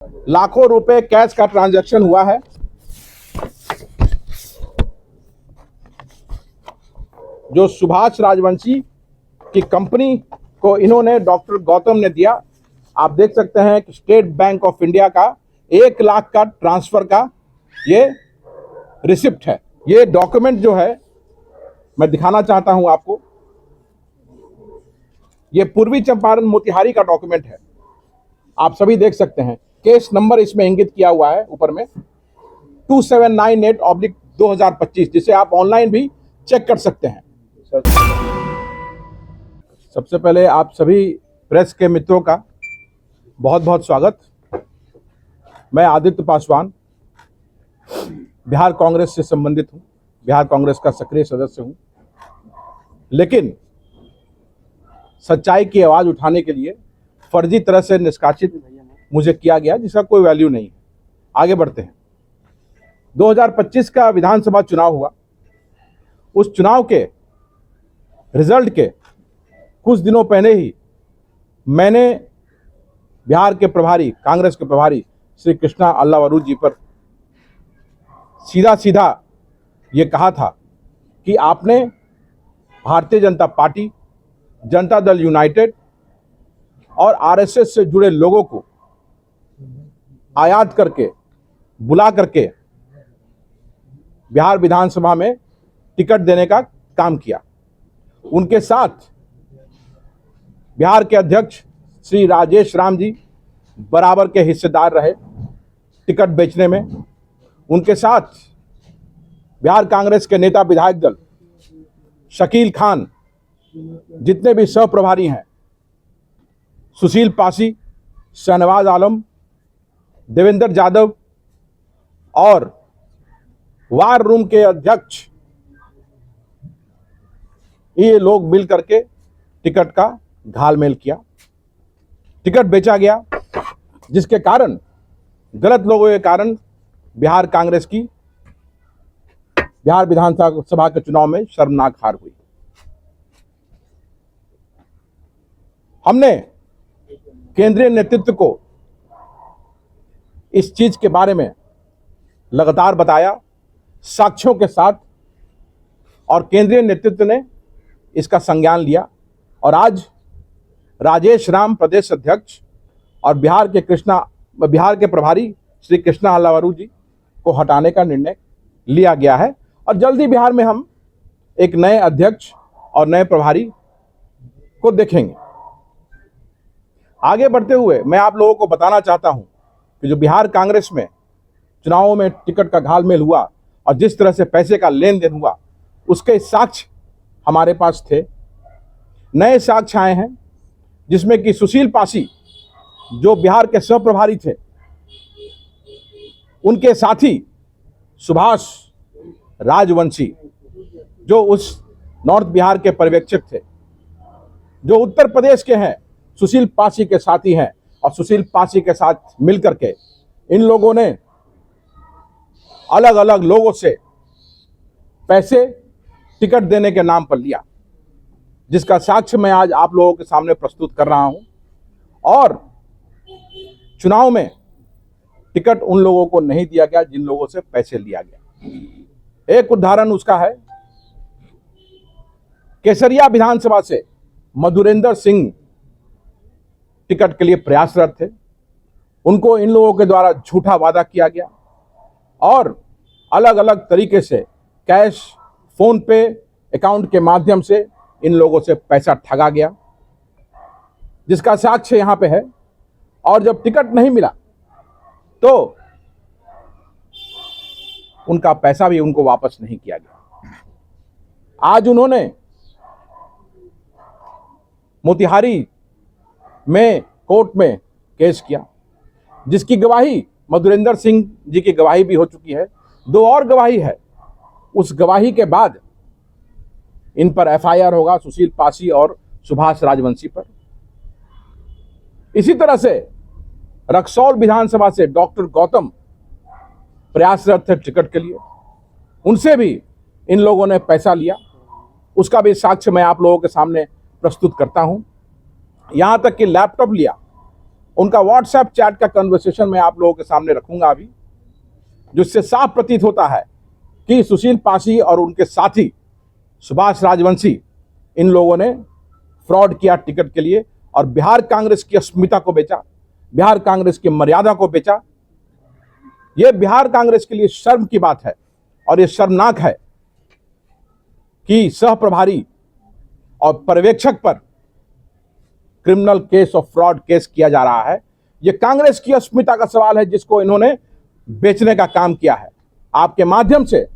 लाखों रुपए कैश का ट्रांजैक्शन हुआ है। जो सुभाष राजवंशी की कंपनी को इन्होंने डॉक्टर गौतम ने दिया। आप देख सकते हैं कि स्टेट बैंक ऑफ इंडिया का 1 लाख का ट्रांसफर का ये रिसिप्ट है। ये डॉक्यूमेंट जो है मैं दिखाना चाहता हूं आपको। ये पूर्वी चंपारण मोतिहारी का डॉक्यूमेंट है। आप सभी देख सकते हैं। केस नंबर इसमें इंगित किया हुआ है ऊपर में 2798/2025, जिसे आप ऑनलाइन भी चेक कर सकते हैं। सबसे पहले आप सभी प्रेस के मित्रों का बहुत बहुत स्वागत। मैं आदित्य पासवान बिहार कांग्रेस से संबंधित हूं, बिहार कांग्रेस का सक्रिय सदस्य हूं, लेकिन सच्चाई की आवाज उठाने के लिए फर्जी तरह से निष्कासित मुझे किया गया, जिसका कोई वैल्यू नहीं है। आगे बढ़ते हैं। 2025 का विधानसभा चुनाव हुआ। उस चुनाव के रिजल्ट के कुछ दिनों पहले ही मैंने बिहार के प्रभारी, कांग्रेस के प्रभारी श्री कृष्णा अल्लावरू जी पर सीधा ये कहा था कि आपने भारतीय जनता पार्टी, जनता दल यूनाइटेड और आरएसएस से जुड़े लोगों को आयात करके, बुला करके बिहार विधानसभा में टिकट देने का काम किया। उनके साथ बिहार के अध्यक्ष श्री राजेश राम जी बराबर के हिस्सेदार रहे टिकट बेचने में। उनके साथ बिहार कांग्रेस के नेता विधायक दल, शकील खान, जितने भी सह प्रभारी हैं, सुशील पासी, शहनवाज आलम, देवेंद्र यादव और वार रूम के अध्यक्ष, ये लोग मिल करके टिकट का घालमेल किया। टिकट बेचा गया, जिसके कारण, गलत लोगों के कारण बिहार कांग्रेस की बिहार विधानसभा के चुनाव में शर्मनाक हार हुई। हमने केंद्रीय नेतृत्व को इस चीज के बारे में लगातार बताया, साक्ष्यों के साथ, और केंद्रीय नेतृत्व ने इसका संज्ञान लिया। और आज राजेश राम प्रदेश अध्यक्ष और बिहार के प्रभारी श्री कृष्णा अल्लावरू जी को हटाने का निर्णय लिया गया है। और जल्दी बिहार में हम एक नए अध्यक्ष और नए प्रभारी को देखेंगे। आगे बढ़ते हुए मैं आप लोगों को बताना चाहता हूं कि जो बिहार कांग्रेस में चुनावों में टिकट का घालमेल हुआ और जिस तरह से पैसे का लेन देन हुआ, उसके साक्ष्य हमारे पास थे। नए साक्ष्य आए हैं, जिसमें कि सुशील पासी, जो बिहार के सह प्रभारी थे, उनके साथी सुभाष राजवंशी, जो उस नॉर्थ बिहार के पर्यवेक्षक थे, जो उत्तर प्रदेश के हैं, सुशील पासी के साथी हैं। और सुशील पासी के साथ मिलकर के इन लोगों ने अलग अलग लोगों से पैसे टिकट देने के नाम पर लिया, जिसका साक्ष्य मैं आज आप लोगों के सामने प्रस्तुत कर रहा हूं। और चुनाव में टिकट उन लोगों को नहीं दिया गया जिन लोगों से पैसे लिया गया। एक उदाहरण उसका है, केसरिया विधानसभा से मधुरेंद्र सिंह टिकट के लिए प्रयासरत थे। उनको इन लोगों के द्वारा झूठा वादा किया गया और अलग अलग तरीके से कैश, फोन पे अकाउंट के माध्यम से इन लोगों से पैसा ठगा गया, जिसका साक्ष्य यहां पे है। और जब टिकट नहीं मिला तो उनका पैसा भी उनको वापस नहीं किया गया। आज उन्होंने मोतिहारी में कोर्ट में केस किया, जिसकी गवाही मधुरेंद्र सिंह जी की गवाही भी हो चुकी है। 2 और गवाही है। उस गवाही के बाद इन पर एफआईआर होगा, सुशील पासी और सुभाष राजवंशी पर। इसी तरह से रक्सौल विधानसभा से डॉक्टर गौतम प्रयासरत थे टिकट के लिए, उनसे भी इन लोगों ने पैसा लिया। उसका भी साक्ष्य मैं आप लोगों के सामने प्रस्तुत करता हूं। यहां तक कि लैपटॉप लिया, उनका व्हाट्सएप चैट का कन्वर्सेशन मैं आप लोगों के सामने रखूंगा अभी, जिससे साफ प्रतीत होता है कि सुशील पासी और उनके साथी सुभाष राजवंशी इन लोगों ने फ्रॉड किया टिकट के लिए और बिहार कांग्रेस की अस्मिता को बेचा, बिहार कांग्रेस की मर्यादा को बेचा। यह बिहार कांग्रेस के लिए शर्म की बात है और यह शर्मनाक है कि सह प्रभारी और पर्यवेक्षक पर क्रिमिनल केस और फ्रॉड केस किया जा रहा है। यह कांग्रेस की अस्मिता का सवाल है जिसको इन्होंने बेचने का काम किया है। आपके माध्यम से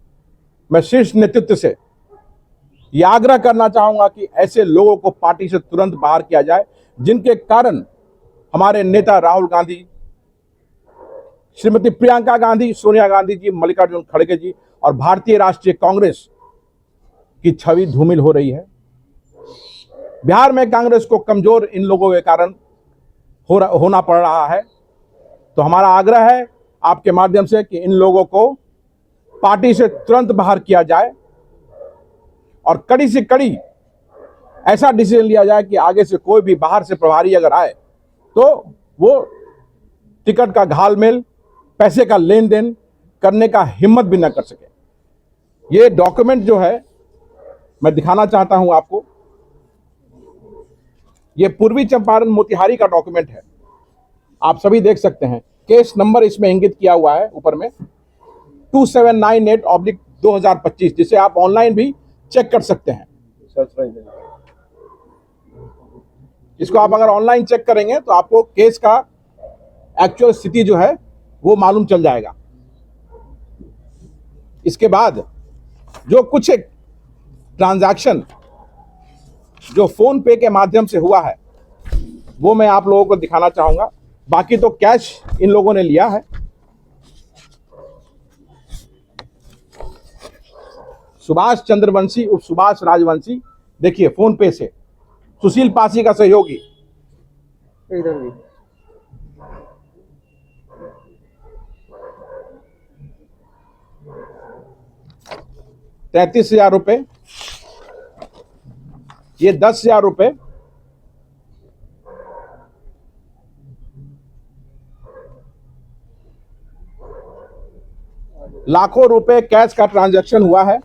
मैं शीर्ष नेतृत्व से यह आग्रह करना चाहूंगा कि ऐसे लोगों को पार्टी से तुरंत बाहर किया जाए, जिनके कारण हमारे नेता राहुल गांधी, श्रीमती प्रियंका गांधी, सोनिया गांधी जी, मल्लिकार्जुन खड़गे जी और भारतीय राष्ट्रीय कांग्रेस की छवि धूमिल हो रही है। बिहार में कांग्रेस को कमजोर इन लोगों के कारण होना पड़ रहा है। तो हमारा आग्रह है आपके माध्यम से कि इन लोगों को पार्टी से तुरंत बाहर किया जाए और कड़ी से कड़ी ऐसा डिसीजन लिया जाए कि आगे से कोई भी बाहर से प्रभारी अगर आए तो वो टिकट का घालमेल, पैसे का लेन देन करने का हिम्मत भी न कर सके। ये डॉक्यूमेंट जो है मैं दिखाना चाहता हूं आपको। ये पूर्वी चंपारण मोतिहारी का डॉक्यूमेंट है, आप सभी देख सकते हैं। केस नंबर इसमें इंगित किया हुआ है ऊपर में 2798/2025, जिसे आप ऑनलाइन भी चेक कर सकते हैं। इसको आप अगर ऑनलाइन चेक करेंगे तो आपको केस का एक्चुअल स्थिति जो है वो मालूम चल जाएगा। इसके बाद जो कुछ एक ट्रांजैक्शन जो फोन पे के माध्यम से हुआ है वो मैं आप लोगों को दिखाना चाहूंगा। बाकी तो कैश इन लोगों ने लिया है। सुभाष चंद्रवंशी उर्फ सुभाष राजवंशी, देखिए फोन पे से सुशील पासी का सहयोगी, इधर भी 33,000 रुपए, ये 10,000 रुपए, लाखों रुपए कैश का ट्रांजैक्शन हुआ है।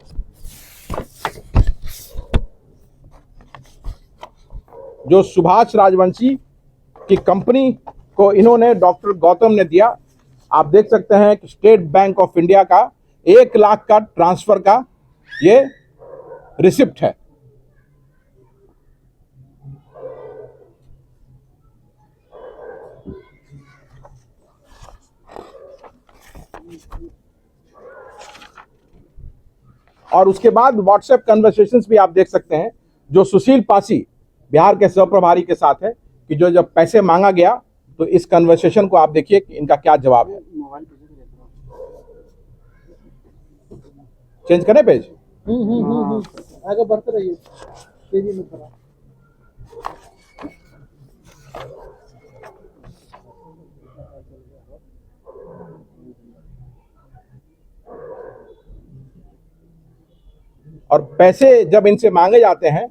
जो सुभाष राजवंशी की कंपनी को इन्होंने डॉक्टर गौतम ने दिया। आप देख सकते हैं कि स्टेट बैंक ऑफ इंडिया का 1 लाख का ट्रांसफर का ये रिसिप्ट है। और उसके बाद व्हाट्सएप कन्वर्सेशंस भी आप देख सकते हैं जो सुशील पासी बिहार के सहप्रभारी के साथ है कि जो जब पैसे मांगा गया तो इस कन्वर्सेशन को आप देखिए कि इनका क्या जवाब है। चेंज करें पेज? आगे बढ़ते रहिए, तेजी में करा। और पैसे जब इनसे मांगे जाते हैं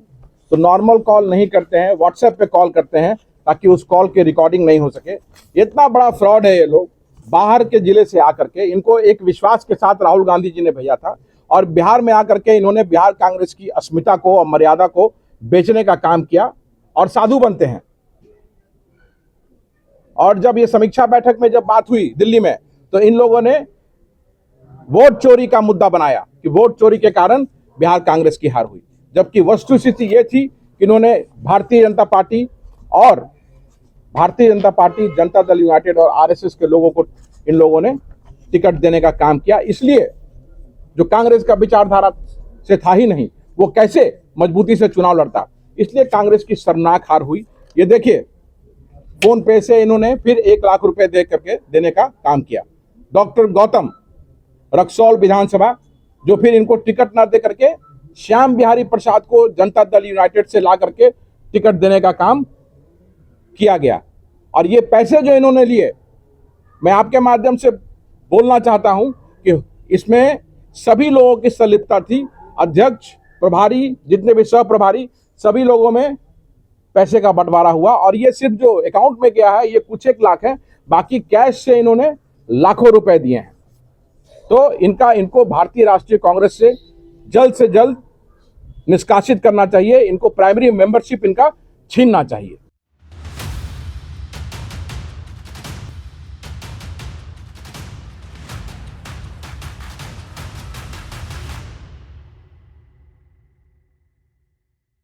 तो नॉर्मल कॉल नहीं करते हैं, व्हाट्सएप पे कॉल करते हैं ताकि उस कॉल की रिकॉर्डिंग नहीं हो सके। इतना बड़ा फ्रॉड है ये लोग। बाहर के जिले से आकर के इनको एक विश्वास के साथ राहुल गांधी जी ने भेजा था और बिहार में आकर के इन्होंने बिहार कांग्रेस की अस्मिता को और मर्यादा को बेचने का काम किया और साधु बनते हैं। और जब ये समीक्षा बैठक में जब बात हुई दिल्ली में तो इन लोगों ने वोट चोरी का मुद्दा बनाया कि वोट चोरी के कारण बिहार कांग्रेस की हार हुई, जबकि वस्तुस्थिति ये थी कि इन्होंने भारतीय जनता पार्टी और भारतीय जनता पार्टी, जनता दल यूनाइटेड और आरएसएस के लोगों को इन लोगों ने टिकट देने का काम किया। इसलिए जो कांग्रेस का विचारधारा से था ही नहीं, वो कैसे मजबूती से चुनाव लड़ता, इसलिए कांग्रेस की शर्मनाक हार हुई। ये देखिए फोन पे से इन्होंने फिर 1 लाख रुपए दे करके देने का काम किया। डॉक्टर गौतम रक्सौल विधानसभा, जो फिर इनको टिकट ना दे करके श्याम बिहारी प्रसाद को जनता दल यूनाइटेड से ला करके टिकट देने का काम किया गया। और ये पैसे जो इन्होंने लिए, मैं आपके माध्यम से बोलना चाहता हूं कि इसमें सभी लोगों की संलिप्तता थी। अध्यक्ष, प्रभारी, जितने भी सह प्रभारी, सभी लोगों में पैसे का बंटवारा हुआ, और ये सिर्फ जो अकाउंट में गया है ये कुछ 1 लाख है, बाकी कैश से इन्होंने लाखों रुपए दिए हैं। तो इनको भारतीय राष्ट्रीय कांग्रेस से जल्द निष्कासित करना चाहिए, इनको प्राइमरी मेंबरशिप इनका छीनना चाहिए।